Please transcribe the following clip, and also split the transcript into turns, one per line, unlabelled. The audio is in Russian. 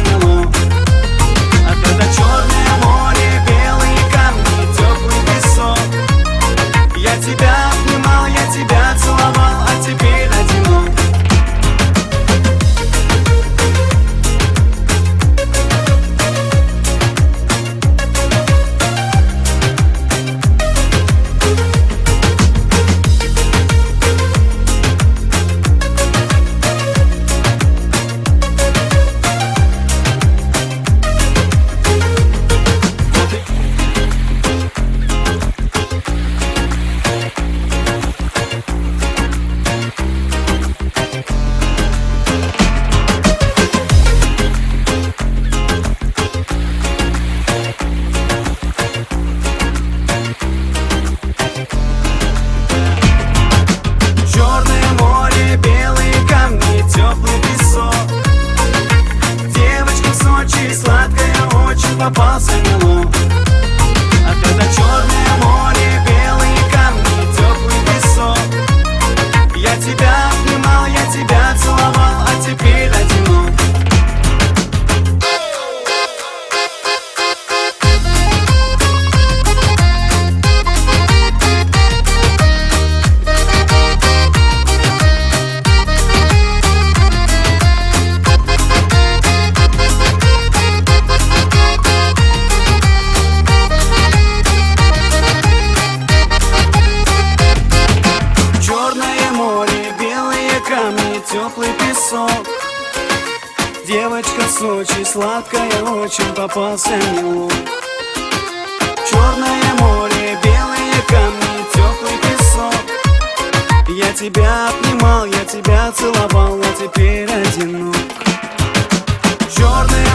замело. А когда черное море, белые камни, теплый песок. Я тебя обнимал, я тебя целовал, а теперь одинок. Сладкое очень попался мело. А когда черное море, белые камни, теплый песок. Я тебя обнимал, я тебя целовал, а теперь одинок. Теплый песок. Девочка в Сочи, сладкая очень, попался мелок. Черное море, белые камни, теплый песок. Я тебя обнимал, я тебя целовал, а теперь одинок. Черное